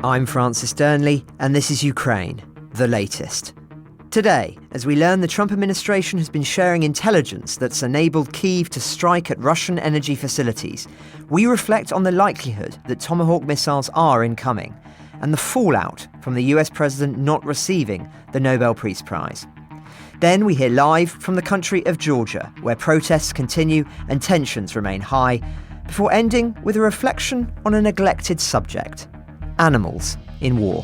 I'm Francis Dearnley, and this is Ukraine, the latest. Today, as we learn the Trump administration has been sharing intelligence that's enabled Kyiv to strike at Russian energy facilities, we reflect on the likelihood that Tomahawk missiles are incoming, and the fallout from the US president not receiving the Nobel Peace Prize. Then we hear live from the country of Georgia, where protests continue and tensions remain high, before ending with a reflection on a neglected subject: animals in war.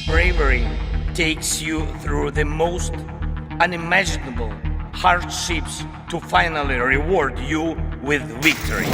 Bravery takes you through the most unimaginable hardships to finally reward you with victory.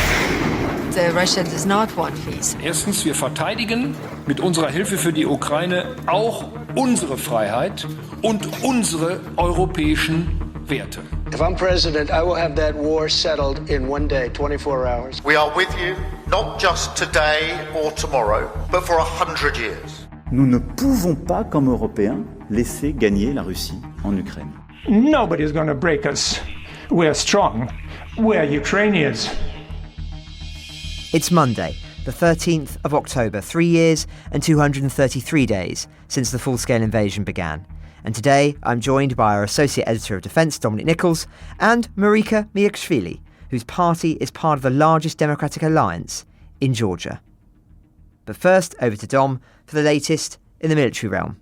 Russia does not want peace. Erstens, wir verteidigen mit unserer Hilfe für die Ukraine auch unsere Freiheit und unsere europäischen Werte. If I'm president, I will have that war settled in one day, 24 hours. We are with you, not just today or tomorrow, but for 100 years. Nous ne pouvons pas, comme Européens, laisser gagner la Russie en Ukraine. Nobody is going to break us. We're strong. We're Ukrainians. It's Monday, the 13th of October, 3 years and 233 days since the full-scale invasion began. And today I'm joined by our Associate Editor of Defence, Dominic Nicholls, and Marika, Mikia-shvili, whose party is part of the largest democratic alliance in Georgia. But first, over to Dom for the latest in the military realm.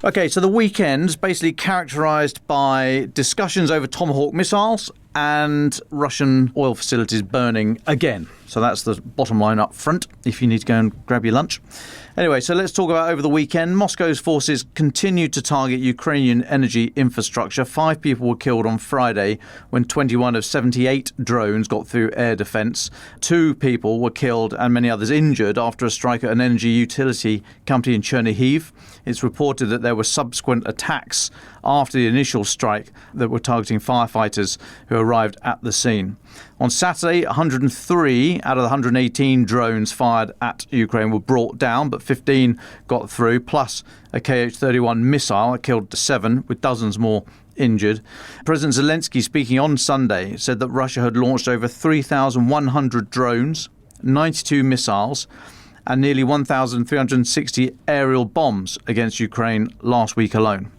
OK, so the weekend's basically characterised by discussions over Tomahawk missiles and Russian oil facilities burning again. So that's the bottom line up front, if you need to go and grab your lunch. Anyway, so let's talk about over the weekend. Moscow's forces continued to target Ukrainian energy infrastructure. 5 people were killed on Friday when 21 of 78 drones got through air defence. 2 people were killed and many others injured after a strike at an energy utility company in Chernihiv. It's reported that there were subsequent attacks after the initial strike that were targeting firefighters who arrived at the scene. On Saturday, 103 out of the 118 drones fired at Ukraine were brought down, but 15 got through, plus a Kh-31 missile that killed 7, with dozens more injured. President Zelensky, speaking on Sunday, said that Russia had launched over 3,100 drones, 92 missiles, and nearly 1,360 aerial bombs against Ukraine last week alone.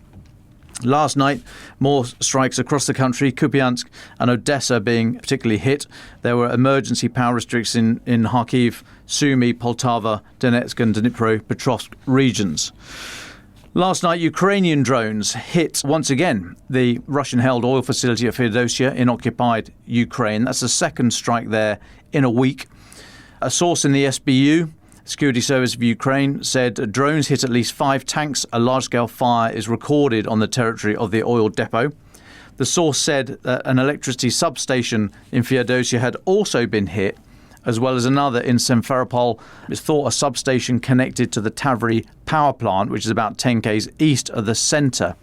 Last night, more strikes across the country, Kupiansk and Odessa being particularly hit. There were emergency power restrictions in Kharkiv, Sumy, Poltava, Donetsk and Dnipropetrovsk regions. Last night, Ukrainian drones hit once again the Russian-held oil facility at Feodosia in occupied Ukraine. That's the second strike there in a week. A source in the SBU, Security Service of Ukraine, said drones hit at least 5 tanks. A large-scale fire is recorded on the territory of the oil depot. The source said that an electricity substation in Feodosia had also been hit, as well as another in Simferopol. It's thought a substation connected to the Tavri power plant, which is about 10 k's east of the centre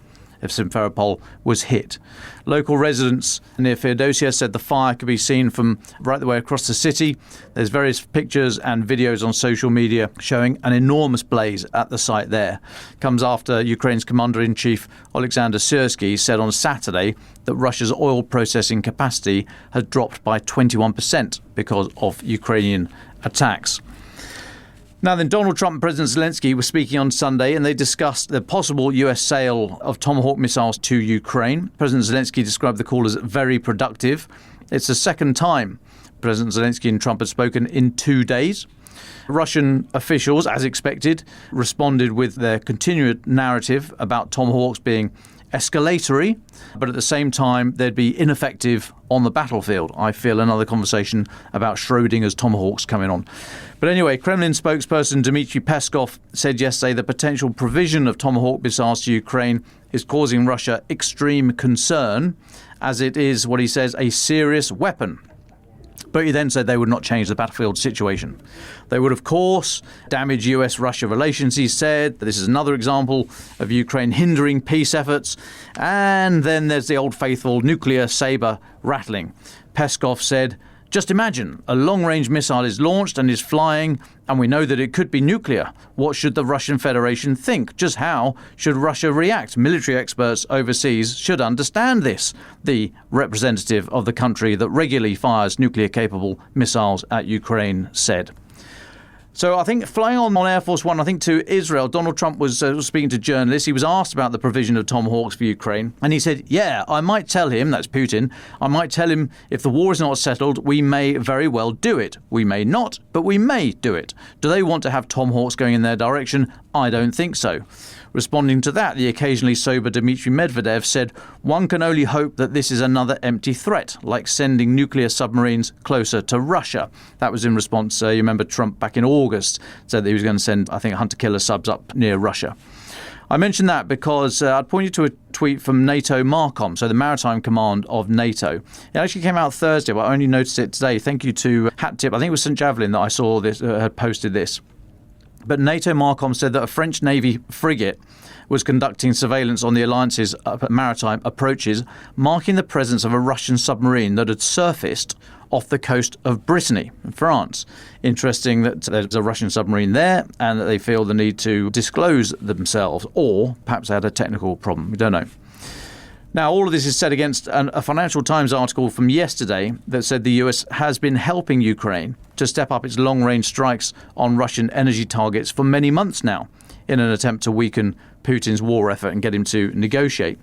of Simferopol, was hit. Local residents near Feodosia said the fire could be seen from right the way across the city. There's various pictures and videos on social media showing an enormous blaze at the site there. Comes after Ukraine's Commander-in-Chief Alexander Syrsky said on Saturday that Russia's oil processing capacity had dropped by 21% because of Ukrainian attacks. Now then, Donald Trump and President Zelensky were speaking on Sunday and they discussed the possible US sale of Tomahawk missiles to Ukraine. President Zelensky described the call as very productive. It's the second time President Zelensky and Trump had spoken in 2 days. Russian officials, as expected, responded with their continued narrative about Tomahawks being escalatory, but at the same time they'd be ineffective on the battlefield. I feel another conversation about Schrodinger's Tomahawks coming on. But anyway, Kremlin spokesperson Dmitry Peskov said yesterday the potential provision of Tomahawk missiles to Ukraine is causing Russia extreme concern, as it is, what he says, a serious weapon. But he then said they would not change the battlefield situation. They would, of course, damage US-Russia relations, he said. This is another example of Ukraine hindering peace efforts. And then there's the old faithful nuclear saber rattling. Peskov said, just imagine, a long-range missile is launched and is flying, and we know that it could be nuclear. What should the Russian Federation think? Just how should Russia react? Military experts overseas should understand this, the representative of the country that regularly fires nuclear-capable missiles at Ukraine said. So I think flying on Air Force One, I think to Israel, Donald Trump was speaking to journalists. He was asked about the provision of Tomahawks for Ukraine. And he said, yeah, I might tell him, that's Putin, I might tell him if the war is not settled, we may very well do it. We may not, but we may do it. Do they want to have Tomahawks going in their direction? I don't think so. Responding to that, the occasionally sober Dmitry Medvedev said, one can only hope that this is another empty threat, like sending nuclear submarines closer to Russia. That was in response, you remember Trump back in August said that he was going to send, I think, hunter-killer subs up near Russia. I mention that because I'd point you to a tweet from NATO MARCOM, so the Maritime Command of NATO. It actually came out Thursday, but I only noticed it today. Thank you to Hat Tip. I think it was St. Javelin that I saw this, had posted this. But NATO MARCOM said that a French Navy frigate was conducting surveillance on the alliance's maritime approaches, marking the presence of a Russian submarine that had surfaced off the coast of Brittany, in France. Interesting that there's a Russian submarine there and that they feel the need to disclose themselves, or perhaps they had a technical problem. We don't know. Now, all of this is set against a Financial Times article from yesterday that said the US has been helping Ukraine to step up its long-range strikes on Russian energy targets for many months now in an attempt to weaken Putin's war effort and get him to negotiate.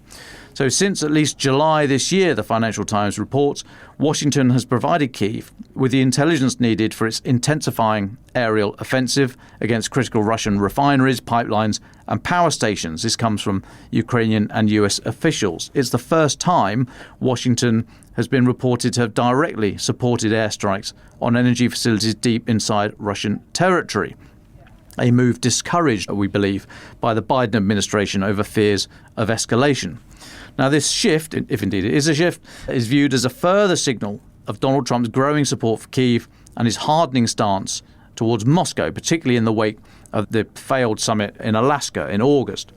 So since at least July this year, the Financial Times reports, Washington has provided Kyiv with the intelligence needed for its intensifying aerial offensive against critical Russian refineries, pipelines and power stations. This comes from Ukrainian and US officials. It's the first time Washington has been reported to have directly supported airstrikes on energy facilities deep inside Russian territory. A move discouraged, we believe, by the Biden administration over fears of escalation. Now, this shift, if indeed it is a shift, is viewed as a further signal of Donald Trump's growing support for Kyiv and his hardening stance towards Moscow, particularly in the wake of the failed summit in Alaska in August.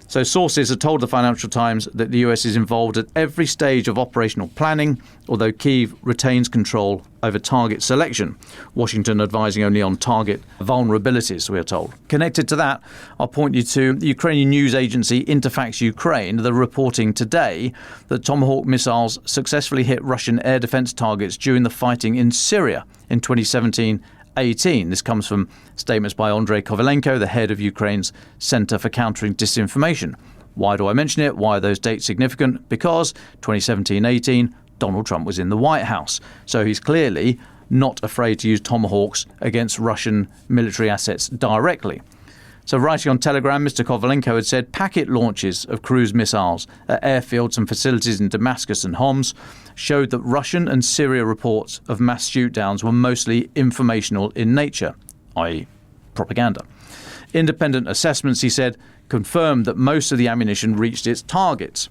So sources have told the Financial Times that the US is involved at every stage of operational planning, although Kyiv retains control over target selection, Washington advising only on target vulnerabilities, we are told. Connected to that, I'll point you to the Ukrainian news agency Interfax Ukraine. They're reporting today that Tomahawk missiles successfully hit Russian air defense targets during the fighting in Syria in 2017-18. This comes from statements by Andrei Kovalenko, the head of Ukraine's Center for Countering Disinformation. Why do I mention it? Why are those dates significant? Because 2017-18, Donald Trump was in the White House. So he's clearly not afraid to use Tomahawks against Russian military assets directly. So writing on Telegram, Mr. Kovalenko had said packet launches of cruise missiles at airfields and facilities in Damascus and Homs showed that Russian and Syria reports of mass shootdowns were mostly informational in nature, i.e. propaganda. Independent assessments, he said, confirmed that most of the ammunition reached its targets.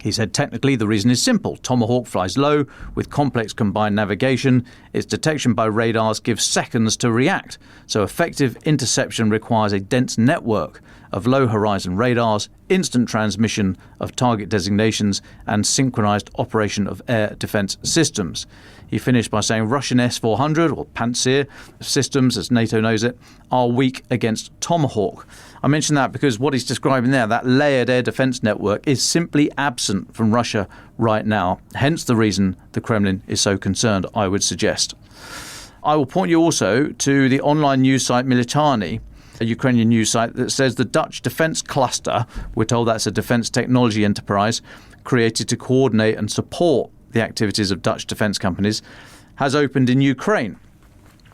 He said technically the reason is simple. Tomahawk flies low with complex combined navigation. Its detection by radars gives seconds to react. So effective interception requires a dense network of low horizon radars, instant transmission of target designations and synchronized operation of air defense systems. He finished by saying Russian S-400 or Pantsir systems, as NATO knows it, are weak against Tomahawk. I mention that because what he's describing there, that layered air defense network, is simply absent from Russia right now. Hence the reason the Kremlin is so concerned, I would suggest. I will point you also to the online news site Militarny, a Ukrainian news site that says the Dutch defense cluster, we're told that's a defense technology enterprise created to coordinate and support the activities of Dutch defense companies, has opened in Ukraine.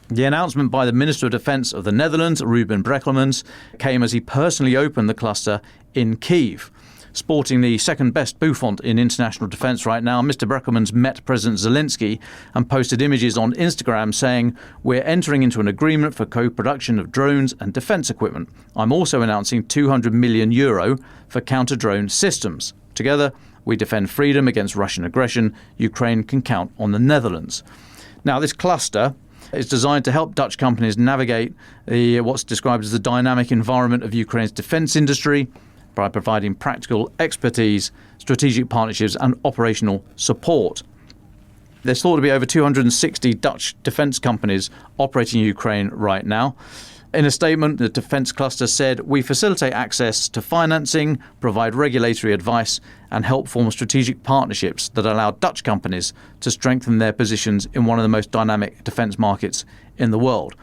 The announcement by the Minister of Defence of the Netherlands, Ruben Brekelmans, came as he personally opened the cluster in Kyiv. Sporting the second best bouffant in international defence right now, Mr. Brekelmans met President Zelensky and posted images on Instagram saying, "We're entering into an agreement for co-production of drones and defence equipment. I'm also announcing €200 million for counter-drone systems. Together, we defend freedom against Russian aggression. Ukraine can count on the Netherlands." Now, this cluster is designed to help Dutch companies navigate what's described as the dynamic environment of Ukraine's defence industry by providing practical expertise, strategic partnerships and operational support. There's thought to be over 260 Dutch defence companies operating in Ukraine right now. In a statement, the defence cluster said, "We facilitate access to financing, provide regulatory advice and help form strategic partnerships that allow Dutch companies to strengthen their positions in one of the most dynamic defence markets in the world."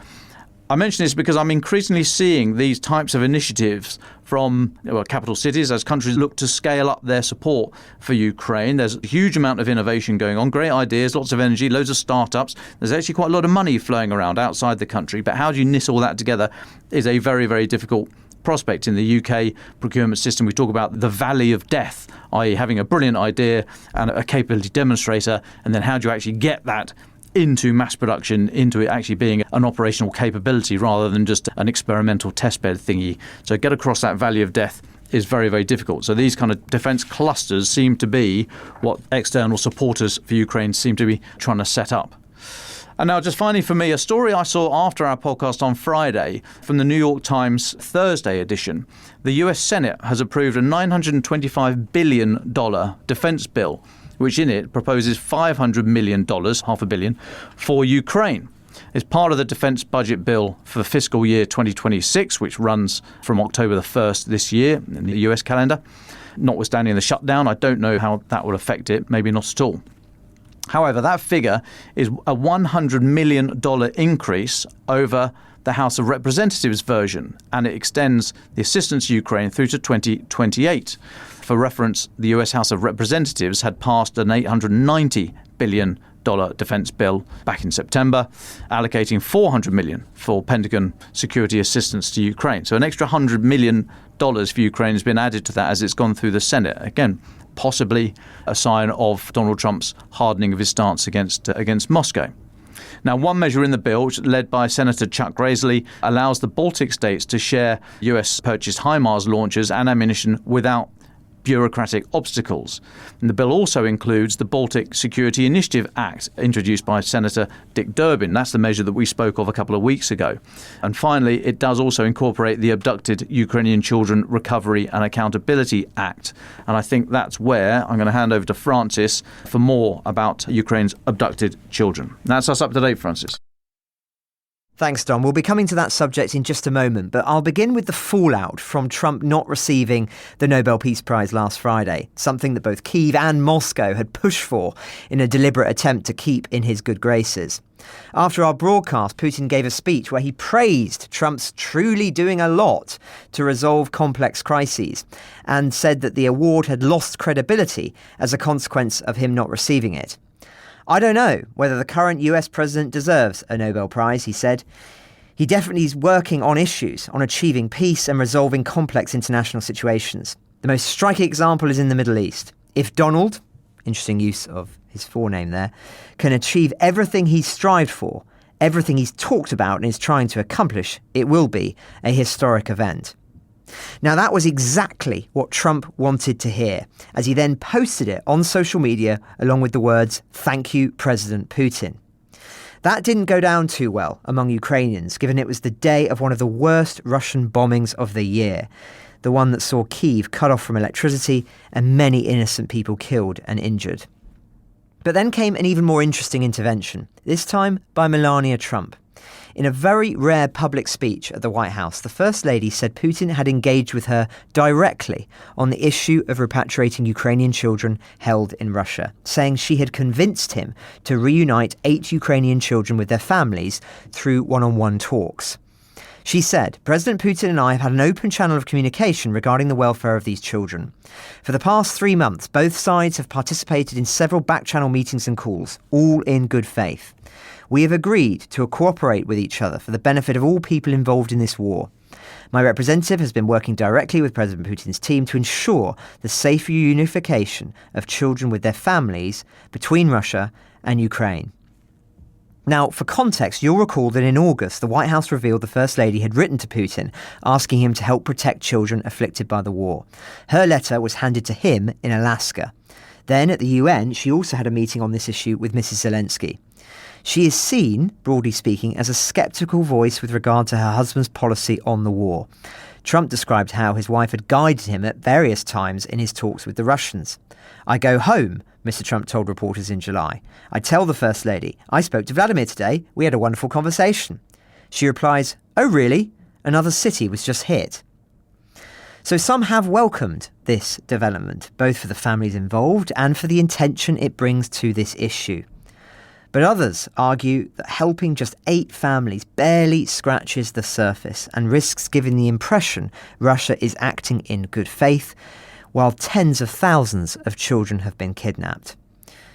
I mention this because I'm increasingly seeing these types of initiatives from capital cities as countries look to scale up their support for Ukraine. There's a huge amount of innovation going on, great ideas, lots of energy, loads of startups. There's actually quite a lot of money flowing around outside the country. But how do you knit all that together is a very, very difficult prospect. In the UK procurement system, we talk about the valley of death, i.e. having a brilliant idea and a capability demonstrator, and then how do you actually get that into mass production, into it actually being an operational capability rather than just an experimental testbed thingy. So get across that valley of death is very, very difficult. So these kind of defence clusters seem to be what external supporters for Ukraine seem to be trying to set up. And now, just finally for me, a story I saw after our podcast on Friday from the New York Times Thursday edition. The US Senate has approved a $925 billion defence bill, which in it proposes $500 million, $500 million, for Ukraine. It's part of the defence budget bill for fiscal year 2026, which runs from October the 1st this year in the US calendar. Notwithstanding the shutdown, I don't know how that will affect it, maybe not at all. However, that figure is a $100 million increase over the House of Representatives version, and it extends the assistance to Ukraine through to 2028. For reference, the US House of Representatives had passed an $890 billion defence bill back in September, allocating $400 million for Pentagon security assistance to Ukraine. So an extra $100 million for Ukraine has been added to that as it's gone through the Senate. Again, possibly a sign of Donald Trump's hardening of his stance against Moscow. Now, one measure in the bill, which led by Senator Chuck Grassley, allows the Baltic states to share US-purchased HIMARS launchers and ammunition without bureaucratic obstacles. And the bill also includes the Baltic Security Initiative Act, introduced by Senator Dick Durbin. That's the measure that we spoke of a couple of weeks ago. And finally, it does also incorporate the Abducted Ukrainian Children Recovery and Accountability Act. And I think that's where I'm going to hand over to Francis for more about Ukraine's abducted children. That's us up to date, Francis. Thanks, Dom. We'll be coming to that subject in just a moment, but I'll begin with the fallout from Trump not receiving the Nobel Peace Prize last Friday, something that both Kyiv and Moscow had pushed for in a deliberate attempt to keep in his good graces. After our broadcast, Putin gave a speech where he praised Trump's truly doing a lot to resolve complex crises and said that the award had lost credibility as a consequence of him not receiving it. I don't know whether the current US president deserves a Nobel Prize, he said. He definitely is working on issues, on achieving peace and resolving complex international situations. The most striking example is in the Middle East. If Donald, interesting use of his forename there, can achieve everything he's strived for, everything he's talked about and is trying to accomplish, it will be a historic event. Now, that was exactly what Trump wanted to hear, as he then posted it on social media along with the words, "Thank you, President Putin." That didn't go down too well among Ukrainians, given it was the day of one of the worst Russian bombings of the year, the one that saw Kyiv cut off from electricity and many innocent people killed and injured. But then came an even more interesting intervention, this time by Melania Trump. In a very rare public speech at the White House, the First Lady said Putin had engaged with her directly on the issue of repatriating Ukrainian children held in Russia, saying she had convinced him to reunite 8 Ukrainian children with their families through one-on-one talks. She said, "President Putin and I have had an open channel of communication regarding the welfare of these children. For the past 3 months, both sides have participated in several back-channel meetings and calls, all in good faith. We have agreed to cooperate with each other for the benefit of all people involved in this war. My representative has been working directly with President Putin's team to ensure the safe reunification of children with their families between Russia and Ukraine." Now, for context, you'll recall that in August, the White House revealed the First Lady had written to Putin asking him to help protect children afflicted by the war. Her letter was handed to him in Alaska. Then at the UN, she also had a meeting on this issue with Mrs. Zelensky. She is seen, broadly speaking, as a sceptical voice with regard to her husband's policy on the war. Trump described how his wife had guided him at various times in his talks with the Russians. "I go home," Mr. Trump told reporters in July. "I tell the First Lady, I spoke to Vladimir today. We had a wonderful conversation." She replies, "Oh, really? Another city was just hit." So some have welcomed this development, both for the families involved and for the attention it brings to this issue. But others argue that helping just 8 families barely scratches the surface and risks giving the impression Russia is acting in good faith, while tens of thousands of children have been kidnapped.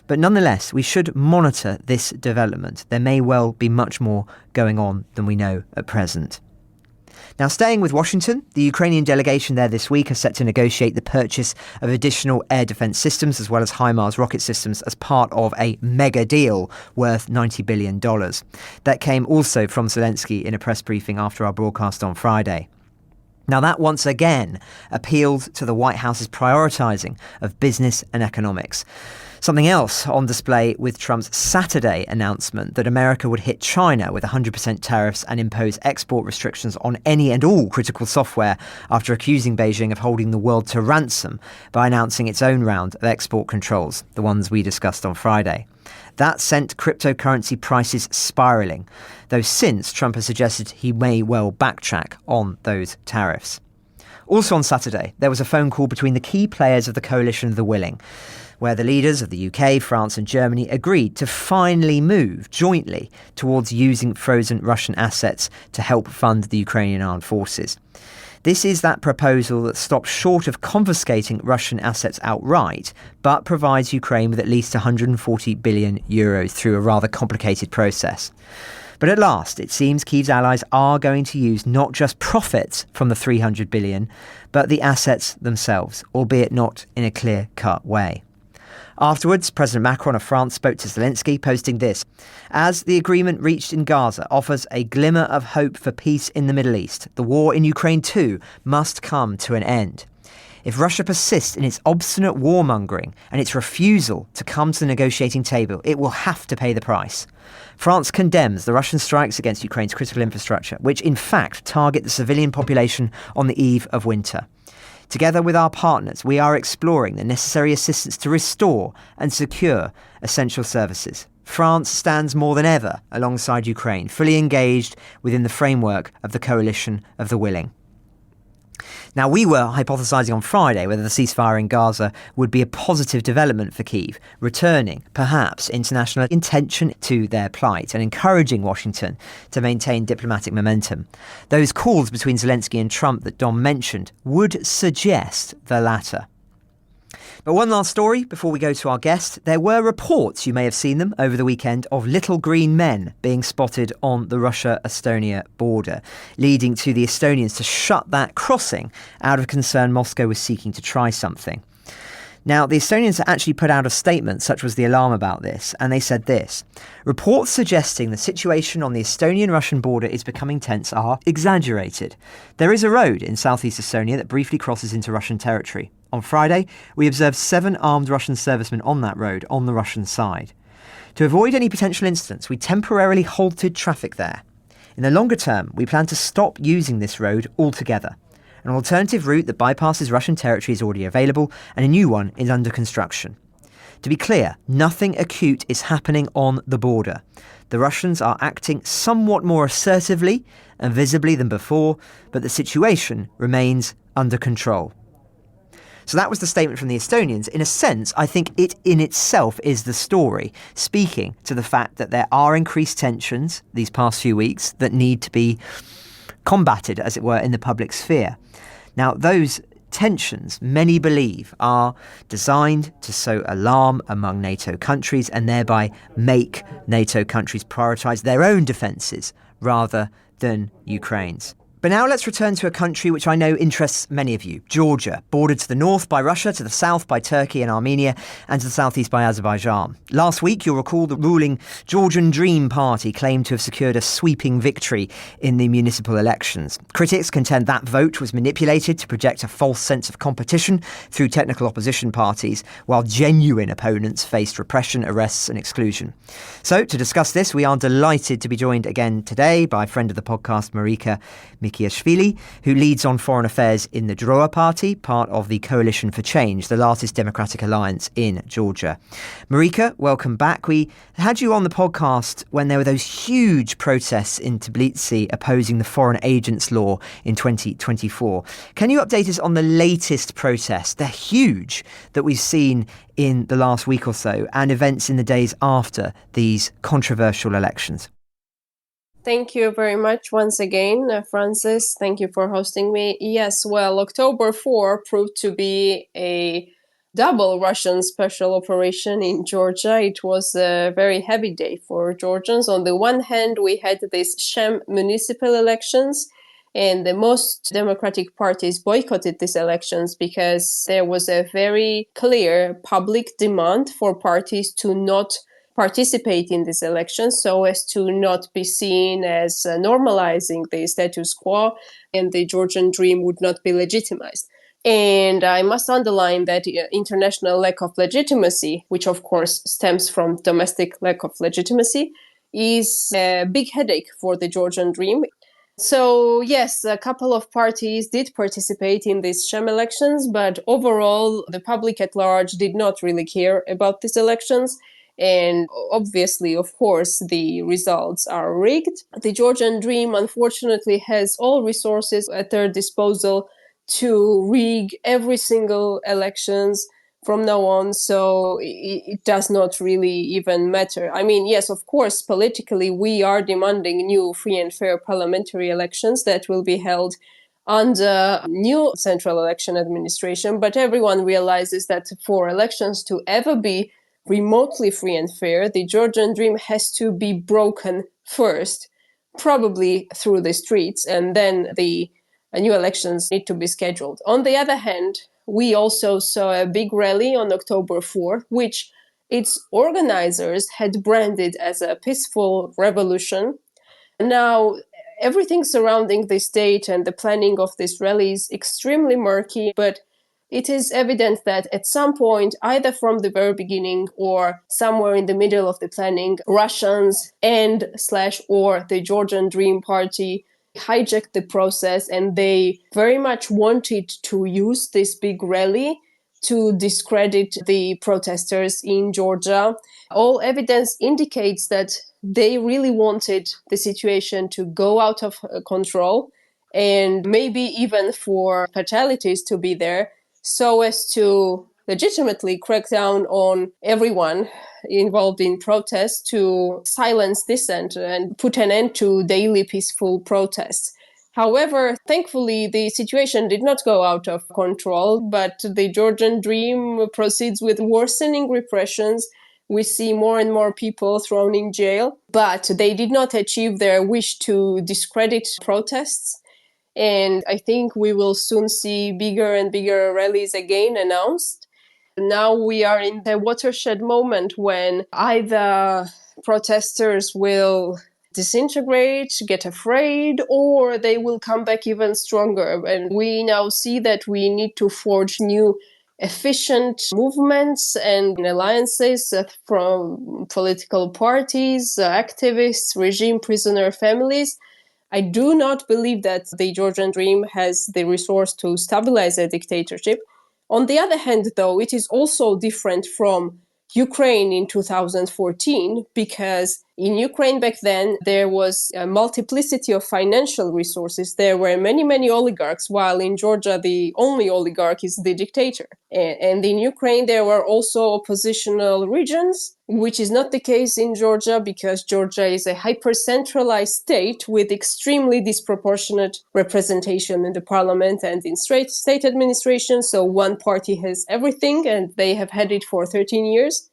But nonetheless, we should monitor this development. There may well be much more going on than we know at present. Now, staying with Washington, the Ukrainian delegation there this week are set to negotiate the purchase of additional air defence systems as well as HIMARS rocket systems as part of a mega deal worth $90 billion. That came also from Zelensky in a press briefing after our broadcast on Friday. Now, that once again appealed to the White House's prioritising of business and economics. Something else on display with Trump's Saturday announcement that America would hit China with 100% tariffs and impose export restrictions on any and all critical software after accusing Beijing of holding the world to ransom by announcing its own round of export controls, the ones we discussed on Friday. That sent cryptocurrency prices spiralling, though since Trump has suggested he may well backtrack on those tariffs. Also on Saturday, there was a phone call between the key players of the coalition of the willing, where the leaders of the UK, France and Germany agreed to finally move jointly towards using frozen Russian assets to help fund the Ukrainian armed forces. This is that proposal that stops short of confiscating Russian assets outright, but provides Ukraine with at least €140 billion through a rather complicated process. But at last, it seems Kyiv's allies are going to use not just profits from the $300 billion, but the assets themselves, albeit not in a clear-cut way. Afterwards, President Macron of France spoke to Zelensky, posting this: "As the agreement reached in Gaza offers a glimmer of hope for peace in the Middle East, the war in Ukraine too must come to an end. If Russia persists in its obstinate warmongering and its refusal to come to the negotiating table, it will have to pay the price. France condemns the Russian strikes against Ukraine's critical infrastructure, which in fact target the civilian population on the eve of winter. Together with our partners, we are exploring the necessary assistance to restore and secure essential services. France stands more than ever alongside Ukraine, fully engaged within the framework of the coalition of the willing." Now, we were hypothesising on Friday whether the ceasefire in Gaza would be a positive development for Kyiv, returning, perhaps, international attention to their plight and encouraging Washington to maintain diplomatic momentum. Those calls between Zelensky and Trump that Dom mentioned would suggest the latter. But one last story before we go to our guest. There were reports, you may have seen them over the weekend, of little green men being spotted on the Russia-Estonia border, leading to the Estonians to shut that crossing out of concern Moscow was seeking to try something. Now, the Estonians actually put out a statement, such was the alarm about this, and they said this: "Reports suggesting the situation on the Estonian-Russian border is becoming tense are exaggerated. There is a road in southeast Estonia that briefly crosses into Russian territory. On Friday, we observed 7 armed Russian servicemen on that road on the Russian side. To avoid any potential incidents, we temporarily halted traffic there. In the longer term, we plan to stop using this road altogether. An alternative route that bypasses Russian territory is already available, and a new one is under construction. To be clear, nothing acute is happening on the border. The Russians are acting somewhat more assertively and visibly than before, but the situation remains under control." So that was the statement from the Estonians. In a sense, I think it in itself is the story, speaking to the fact that there are increased tensions these past few weeks that need to be combated, as it were, in the public sphere. Now, those tensions, many believe, are designed to sow alarm among NATO countries and thereby make NATO countries prioritise their own defences rather than Ukraine's. But now let's return to a country which I know interests many of you, Georgia, bordered to the north by Russia, to the south by Turkey and Armenia, and to the southeast by Azerbaijan. Last week, you'll recall the ruling Georgian Dream Party claimed to have secured a sweeping victory in the municipal elections. Critics contend that vote was manipulated to project a false sense of competition through technical opposition parties, while genuine opponents faced repression, arrests and exclusion. So, to discuss this, we are delighted to be joined again today by a friend of the podcast, Marika, Mikia-shvili, who leads on foreign affairs in the Droa party, part of the Coalition for Change, the largest democratic alliance in Georgia. Marika, welcome back. We had you on the podcast when there were those huge protests in Tbilisi opposing the Foreign Agents Law in 2024. Can you update us on the latest protests? They're huge that we've seen in the last week or so, and events in the days after these controversial elections. Thank you very much once again, Francis. Thank you for hosting me. Yes, well, October 4 proved to be a double Russian special operation in Georgia. It was a very heavy day for Georgians. On the one hand, we had these sham municipal elections, and the most democratic parties boycotted these elections because there was a very clear public demand for parties to not participate in these elections so as to not be seen as normalizing the status quo, and the Georgian dream would not be legitimized. And I must underline that international lack of legitimacy, which of course stems from domestic lack of legitimacy, is a big headache for the Georgian dream. So yes, a couple of parties did participate in these sham elections, but overall the public at large did not really care about these elections. And obviously, of course, the results are rigged. The Georgian dream, unfortunately, has all resources at their disposal to rig every single elections from now on, so it does not really even matter. I mean, yes, of course, politically, we are demanding new free and fair parliamentary elections that will be held under new central election administration, but everyone realizes that for elections to ever be remotely free and fair, the Georgian dream has to be broken first, probably through the streets, and then the new elections need to be scheduled. On the other hand, we also saw a big rally on October 4th, which its organizers had branded as a peaceful revolution. Now, everything surrounding this date and the planning of this rally is extremely murky, but it is evident that at some point, either from the very beginning or somewhere in the middle of the planning, Russians or the Georgian Dream Party hijacked the process, and they very much wanted to use this big rally to discredit the protesters in Georgia. All evidence indicates that they really wanted the situation to go out of control, and maybe even for fatalities to be there, so as to legitimately crack down on everyone involved in protests, to silence dissent and put an end to daily peaceful protests. However, thankfully, the situation did not go out of control, but the Georgian dream proceeds with worsening repressions. We see more and more people thrown in jail, but they did not achieve their wish to discredit protests. And I think we will soon see bigger and bigger rallies again announced. Now we are in the watershed moment when either protesters will disintegrate, get afraid, or they will come back even stronger. And we now see that we need to forge new efficient movements and alliances from political parties, activists, regime prisoner families. I do not believe that the Georgian dream has the resource to stabilize a dictatorship. On the other hand, though, it is also different from Ukraine in 2014, because in Ukraine back then, there was a multiplicity of financial resources. There were many, many oligarchs, while in Georgia, the only oligarch is the dictator. And in Ukraine, there were also oppositional regions, which is not the case in Georgia, because Georgia is a hyper-centralized state with extremely disproportionate representation in the parliament and in state administration. So one party has everything, and they have had it for 13 years.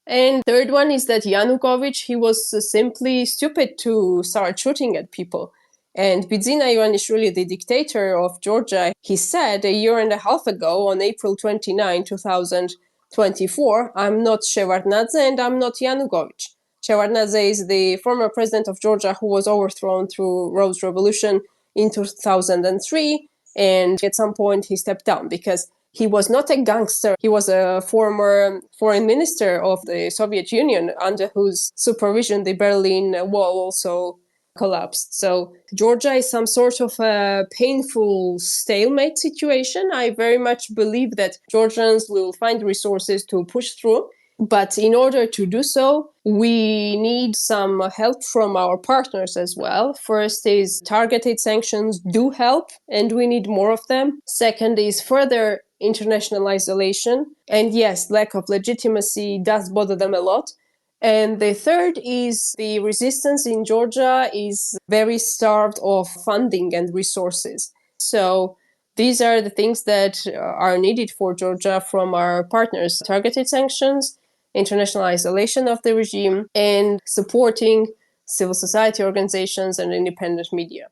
And third one is that Yanukovych, he was simply stupid to start shooting at people. And Bidzina Ioanishvili, the dictator of Georgia, he said a year and a half ago on April 29, 2024, I'm not Shevardnadze and I'm not Yanukovych. Shevardnadze is the former president of Georgia who was overthrown through Rose Revolution in 2003. And at some point he stepped down because he was not a gangster. He was a former foreign minister of the Soviet Union, under whose supervision the Berlin Wall also collapsed. So Georgia is some sort of a painful stalemate situation. I very much believe that Georgians will find resources to push through. But in order to do so, we need some help from our partners as well. First is targeted sanctions do help, and we need more of them. Second is further international isolation. And yes, lack of legitimacy does bother them a lot. And the third is the resistance in Georgia is very starved of funding and resources. So these are the things that are needed for Georgia from our partners: targeted sanctions, international isolation of the regime, and supporting civil society organizations and independent media.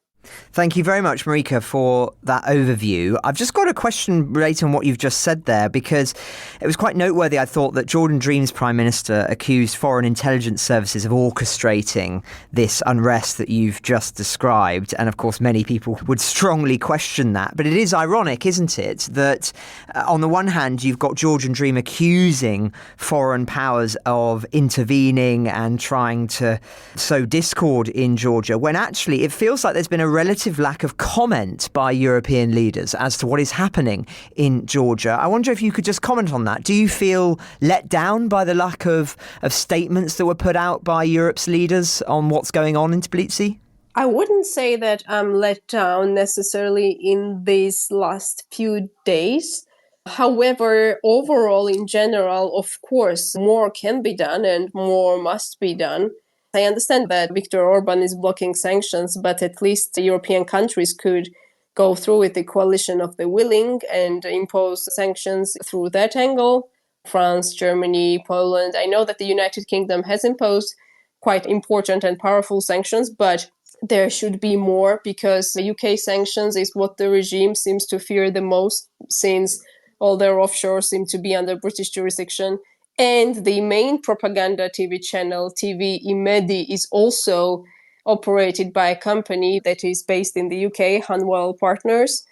Thank you very much, Marika, for that overview. I've just got a question relating on what you've just said there, because it was quite noteworthy, I thought, that Jordan Dream's Prime Minister accused foreign intelligence services of orchestrating this unrest that you've just described. And of course, many people would strongly question that. But it is ironic, isn't it, that on the one hand, you've got Jordan Dream accusing foreign powers of intervening and trying to sow discord in Georgia, when actually it feels like there's been a relative lack of comment by European leaders as to what is happening in Georgia. I wonder if you could just comment on that. Do you feel let down by the lack of statements that were put out by Europe's leaders on what's going on in Tbilisi? I wouldn't say that I'm let down necessarily in these last few days. However, overall, in general, of course, more can be done and more must be done. I understand that Viktor Orban is blocking sanctions, but at least the European countries could go through with the coalition of the willing and impose sanctions through that angle. France, Germany, Poland. I know that the United Kingdom has imposed quite important and powerful sanctions, but there should be more, because the UK sanctions is what the regime seems to fear the most, since all their offshores seem to be under British jurisdiction. And the main propaganda TV channel, TV Imedi, is also operated by a company that is based in the UK, Hanwell Partners.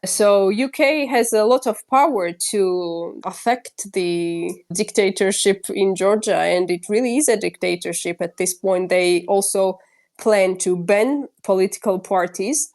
So UK has a lot of power to affect the dictatorship in Georgia, and it really is a dictatorship at this point. They also plan to ban political parties.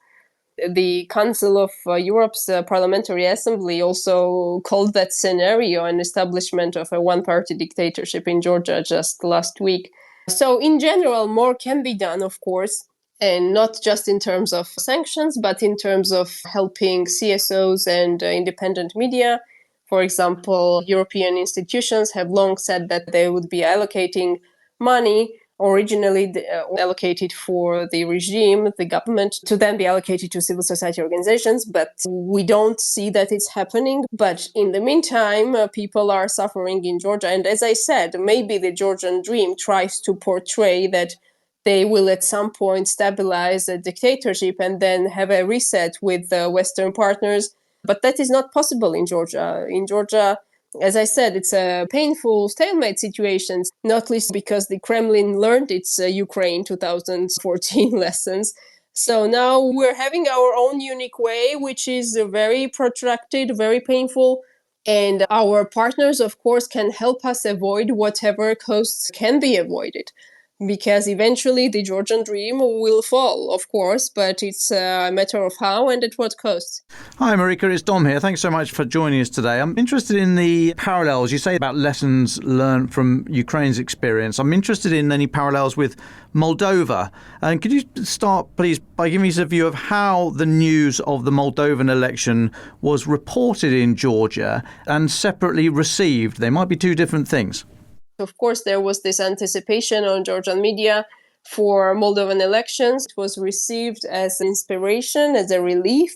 The Council of Europe's Parliamentary Assembly also called that scenario an establishment of a one-party dictatorship in Georgia just last week. So in general, more can be done, of course, and not just in terms of sanctions, but in terms of helping CSOs and independent media. For example, European institutions have long said that they would be allocating money originally allocated for the regime, the government, to then be allocated to civil society organizations. But we don't see that it's happening. But in the meantime, people are suffering in Georgia. And as I said, maybe the Georgian dream tries to portray that they will at some point stabilize a dictatorship and then have a reset with Western partners. But that is not possible in Georgia. In Georgia, as I said, it's a painful stalemate situation, not least because the Kremlin learned its Ukraine 2014 lessons. So now we're having our own unique way, which is very protracted, very painful. And our partners, of course, can help us avoid whatever costs can be avoided. Because eventually the Georgian dream will fall, of course, but it's a matter of how and at what cost. Hi, Marika, it's Dom here. Thanks so much for joining us today. I'm interested in the parallels you say about lessons learned from Ukraine's experience. I'm interested in any parallels with Moldova. And could you start, please, by giving us a view of how the news of the Moldovan election was reported in Georgia and separately received? They might be two different things. Of course, there was this anticipation on Georgian media for Moldovan elections. It was received as an inspiration, as a relief.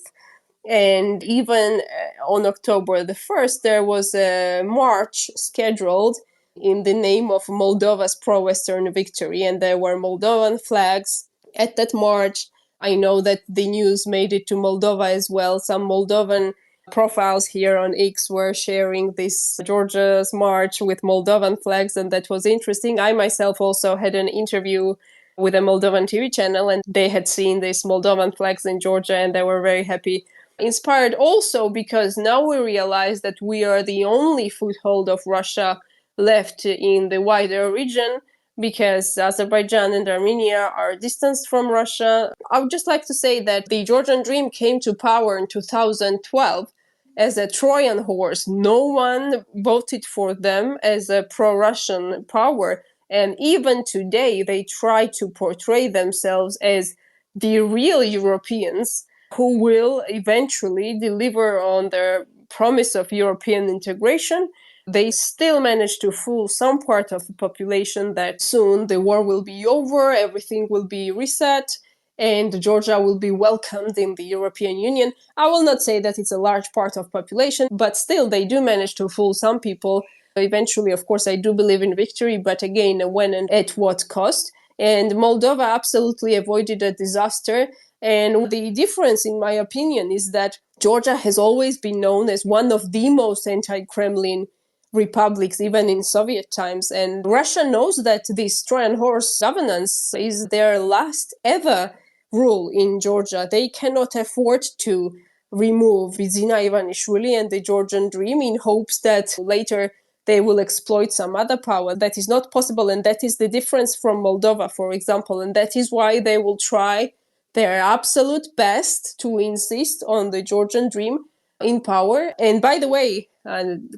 And even on October the 1st, there was a march scheduled in the name of Moldova's pro-Western victory. And there were Moldovan flags at that march. I know that the news made it to Moldova as well. Some Moldovan profiles here on X were sharing this Georgia's march with Moldovan flags, and that was interesting. I myself also had an interview with a Moldovan TV channel, and they had seen these Moldovan flags in Georgia, and they were very happy. Inspired also because now we realize that we are the only foothold of Russia left in the wider region. because Azerbaijan and Armenia are distanced from Russia. I would just like to say that the Georgian Dream came to power in 2012 as a Trojan horse. No one voted for them as a pro-Russian power. And even today, they try to portray themselves as the real Europeans who will eventually deliver on their promise of European integration. They still manage to fool some part of the population that soon the war will be over, everything will be reset, and Georgia will be welcomed in the European Union. I will not say that it's a large part of population, but still they do manage to fool some people. Eventually, of course, I do believe in victory, but again, when and at what cost? And Moldova absolutely avoided a disaster. And the difference, in my opinion, is that Georgia has always been known as one of the most anti-Kremlin republics, even in Soviet times. And Russia knows that this Trojan horse governance is their last ever rule in Georgia. They cannot afford to remove Zina Ivanishvili and the Georgian Dream in hopes that later they will exploit some other power. That is not possible, and that is the difference from Moldova, for example. And that is why they will try their absolute best to insist on the Georgian Dream in power. And by the way,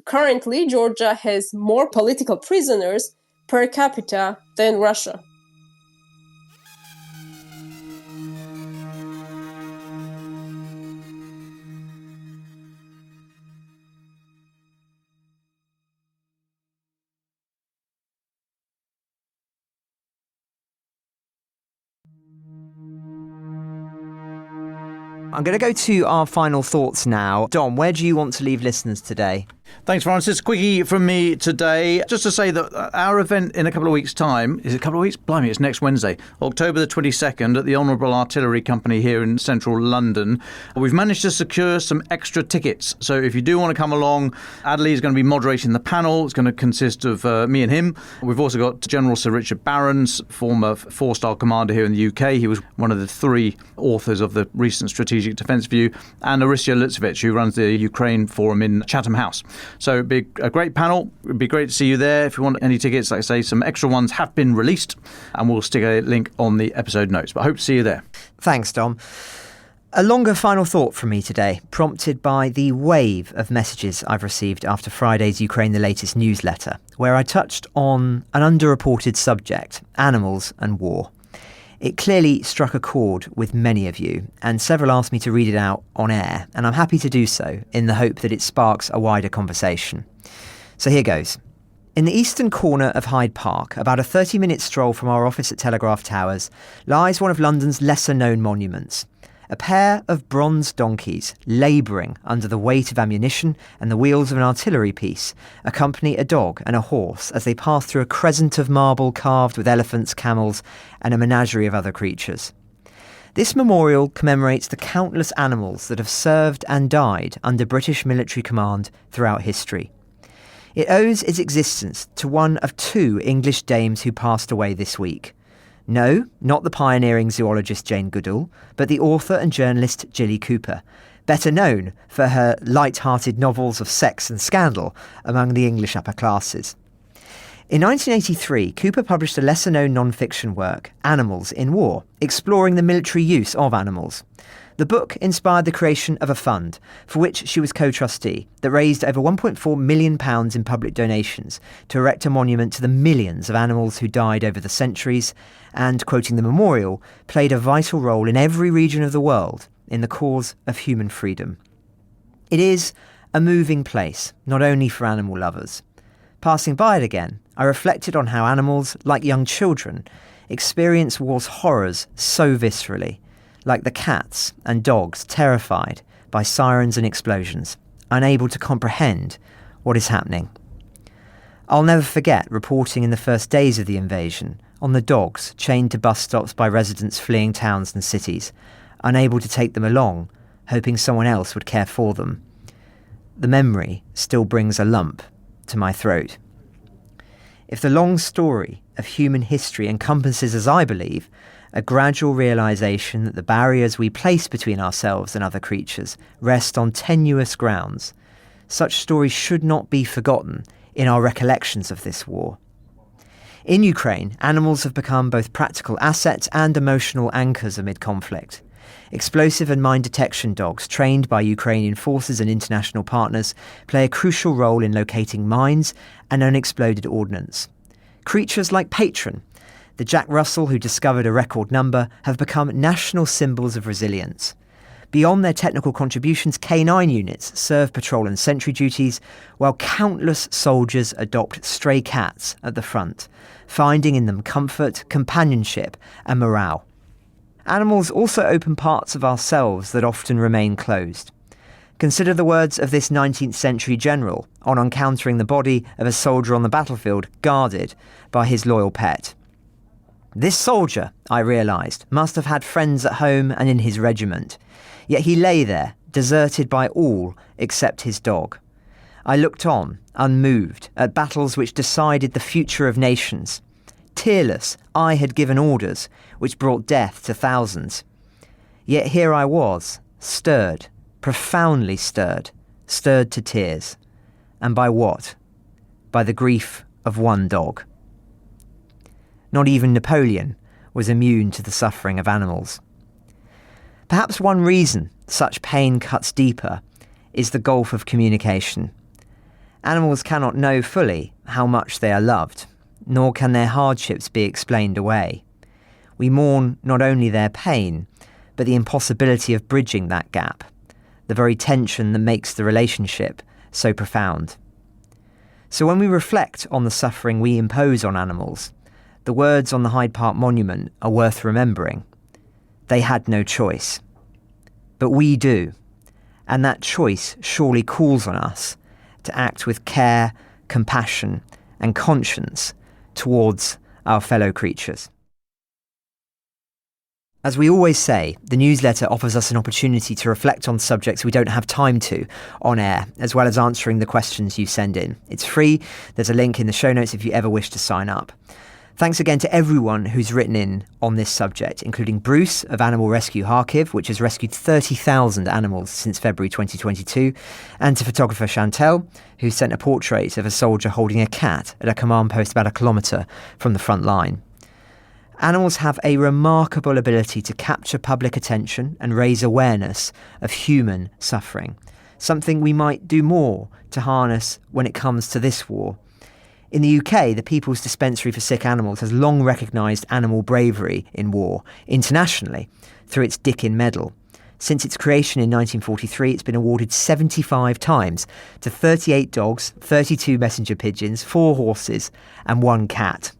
currently Georgia has more political prisoners per capita than Russia. I'm going to go to our final thoughts now. Dom, where do you want to leave listeners today? Thanks, Francis. Quickie from me today. Just to say that our event in a couple of weeks' time, is it a couple of weeks? Blimey, it's next Wednesday, October the 22nd at the Honourable Artillery Company here in central London. We've managed to secure some extra tickets. So if you do want to come along, Adley is going to be moderating the panel. It's going to consist of me and him. We've also got General Sir Richard Barrons, former four-star commander here in the UK. He was one of the three authors of the recent Strategic Defence View, and Orysia Lutsevich, who runs the Ukraine Forum in Chatham House. So it'd be a great panel. It'd be great to see you there. If you want any tickets, like I say, some extra ones have been released, and we'll stick a link on the episode notes. But I hope to see you there. Thanks, Dom. A longer final thought from me today, prompted by the wave of messages I've received after Friday's Ukraine the Latest newsletter, where I touched on an underreported subject, animals and war. It clearly struck a chord with many of you, and several asked me to read it out on air, and I'm happy to do so in the hope that it sparks a wider conversation. So here goes. In the eastern corner of Hyde Park, about a 30-minute stroll from our office at Telegraph Towers, lies one of London's lesser-known monuments. A pair of bronze donkeys, labouring under the weight of ammunition and the wheels of an artillery piece, accompany a dog and a horse as they pass through a crescent of marble carved with elephants, camels, and a menagerie of other creatures. This memorial commemorates the countless animals that have served and died under British military command throughout history. It owes its existence to one of two English dames who passed away this week. No, not the pioneering zoologist Jane Goodall, but the author and journalist Jilly Cooper, better known for her light-hearted novels of sex and scandal among the English upper classes. In 1983, Cooper published a lesser-known non-fiction work, Animals in War, exploring the military use of animals. The book inspired the creation of a fund, for which she was co-trustee, that raised over £1.4 million in public donations to erect a monument to the millions of animals who died over the centuries and, quoting the memorial, played a vital role in every region of the world in the cause of human freedom. It is a moving place, not only for animal lovers. Passing by it again, I reflected on how animals, like young children, experience war's horrors so viscerally, like the cats and dogs terrified by sirens and explosions, unable to comprehend what is happening. I'll never forget reporting in the first days of the invasion on the dogs chained to bus stops by residents fleeing towns and cities, unable to take them along, hoping someone else would care for them. The memory still brings a lump to my throat. If the long story of human history encompasses, as I believe, a gradual realisation that the barriers we place between ourselves and other creatures rest on tenuous grounds, such stories should not be forgotten in our recollections of this war. In Ukraine, animals have become both practical assets and emotional anchors amid conflict. Explosive and mine detection dogs, trained by Ukrainian forces and international partners, play a crucial role in locating mines and unexploded ordnance. Creatures like Patron, the Jack Russell who discovered a record number, have become national symbols of resilience. Beyond their technical contributions, K9 units serve patrol and sentry duties, while countless soldiers adopt stray cats at the front, finding in them comfort, companionship and morale. Animals also open parts of ourselves that often remain closed. Consider the words of this 19th century general on encountering the body of a soldier on the battlefield guarded by his loyal pet. This soldier, I realised, must have had friends at home and in his regiment, yet he lay there, deserted by all except his dog. I looked on, unmoved, at battles which decided the future of nations. Tearless, I had given orders which brought death to thousands. Yet here I was, stirred, profoundly stirred to tears. And by what? By the grief of one dog. Not even Napoleon was immune to the suffering of animals. Perhaps one reason such pain cuts deeper is the gulf of communication. Animals cannot know fully how much they are loved, nor can their hardships be explained away. We mourn not only their pain, but the impossibility of bridging that gap, the very tension that makes the relationship so profound. So when we reflect on the suffering we impose on animals, the words on the Hyde Park Monument are worth remembering. They had no choice. But we do, and that choice surely calls on us to act with care, compassion, and conscience towards our fellow creatures. As we always say, the newsletter offers us an opportunity to reflect on subjects we don't have time to on air, as well as answering the questions you send in. It's free. There's a link in the show notes if you ever wish to sign up. Thanks again to everyone who's written in on this subject, including Bruce of Animal Rescue Kharkiv, which has rescued 30,000 animals since February 2022, and to photographer Chantel, who sent a portrait of a soldier holding a cat at a command post about 1 kilometre from the front line. Animals have a remarkable ability to capture public attention and raise awareness of human suffering, something we might do more to harness when it comes to this war. In the UK, the People's Dispensary for Sick Animals has long recognised animal bravery in war, internationally, through its Dickin Medal. Since its creation in 1943, it's been awarded 75 times to 38 dogs, 32 messenger pigeons, 4 horses and 1 cat.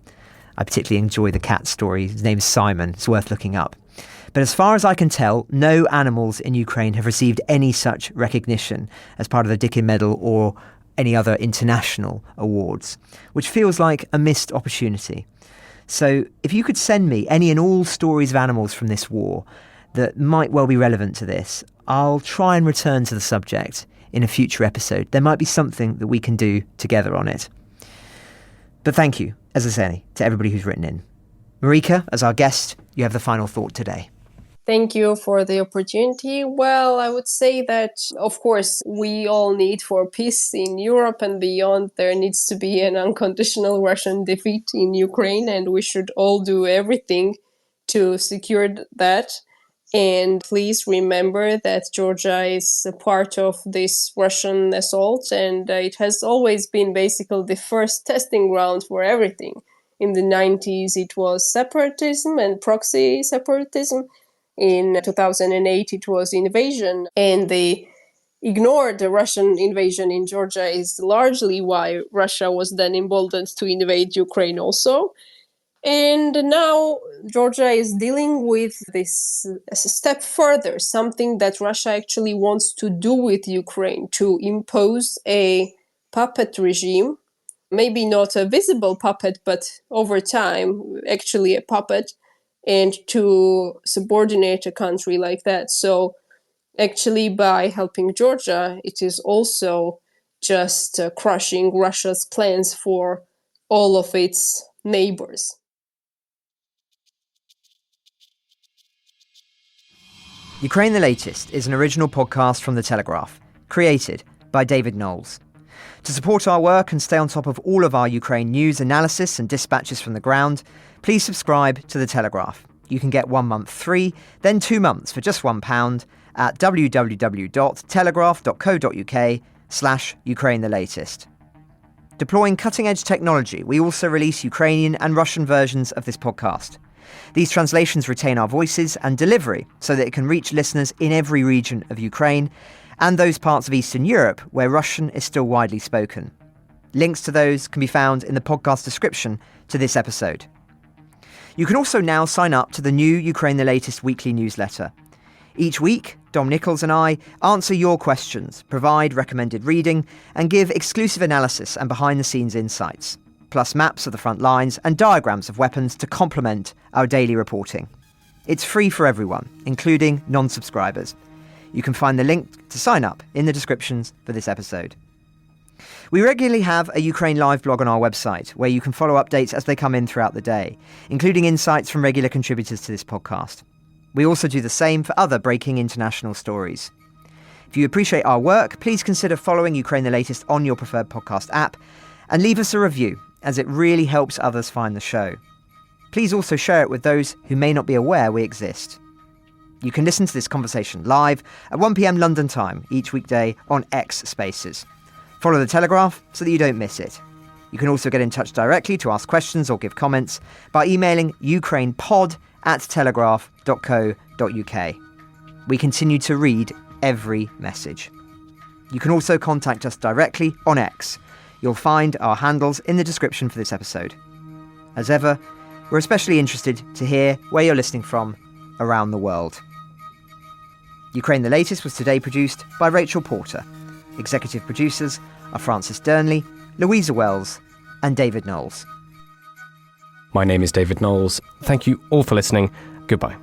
I particularly enjoy the cat story. His name's Simon. It's worth looking up. But as far as I can tell, no animals in Ukraine have received any such recognition as part of the Dickin Medal or any other international awards, which feels like a missed opportunity. So if you could send me any and all stories of animals from this war that might well be relevant to this, I'll try and return to the subject in a future episode. There might be something that we can do together on it. But thank you, as I say, to everybody who's written in. Marika, as our guest, you have the final thought today. Thank you for the opportunity. Well, I would say that, of course, we all need for peace in Europe and beyond. There needs to be an unconditional Russian defeat in Ukraine, and we should all do everything to secure that. And please remember that Georgia is a part of this Russian assault, and it has always been basically the first testing ground for everything. In the 90s, it was separatism and proxy separatism. In 2008, it was invasion, and they ignored the Russian invasion in Georgia is largely why Russia was then emboldened to invade Ukraine also. And now Georgia is dealing with this as a step further, something that Russia actually wants to do with Ukraine, to impose a puppet regime, maybe not a visible puppet, but over time, actually a puppet, and to subordinate a country like that. So actually, by helping Georgia, it is also just crushing Russia's plans for all of its neighbors. Ukraine the Latest is an original podcast from The Telegraph, created by David Knowles. To support our work and stay on top of all of our Ukraine news, analysis and dispatches from the ground, please subscribe to The Telegraph. You can get 1 month free, then 2 months for just £1 at www.telegraph.co.uk/Ukraine the Latest. Deploying cutting-edge technology, we also release Ukrainian and Russian versions of this podcast. These translations retain our voices and delivery so that it can reach listeners in every region of Ukraine and those parts of Eastern Europe where Russian is still widely spoken. Links to those can be found in the podcast description to this episode. You can also now sign up to the new Ukraine the Latest weekly newsletter. Each week, Dom Nicholls and I answer your questions, provide recommended reading, and give exclusive analysis and behind-the-scenes insights, plus maps of the front lines and diagrams of weapons to complement our daily reporting. It's free for everyone, including non-subscribers. You can find the link to sign up in the descriptions for this episode. We regularly have a Ukraine Live blog on our website, where you can follow updates as they come in throughout the day, including insights from regular contributors to this podcast. We also do the same for other breaking international stories. If you appreciate our work, please consider following Ukraine the Latest on your preferred podcast app and leave us a review, as it really helps others find the show. Please also share it with those who may not be aware we exist. You can listen to this conversation live at 1 p.m. London time each weekday on X Spaces. Follow The Telegraph so that you don't miss it. You can also get in touch directly to ask questions or give comments by emailing ukrainepod@telegraph.co.uk. We continue to read every message. You can also contact us directly on X. You'll find our handles in the description for this episode. As ever, we're especially interested to hear where you're listening from around the world. Ukraine the Latest was today produced by Rachel Porter. Executive producers are Francis Dearnley, Louisa Wells, and David Knowles. My name is David Knowles. Thank you all for listening. Goodbye.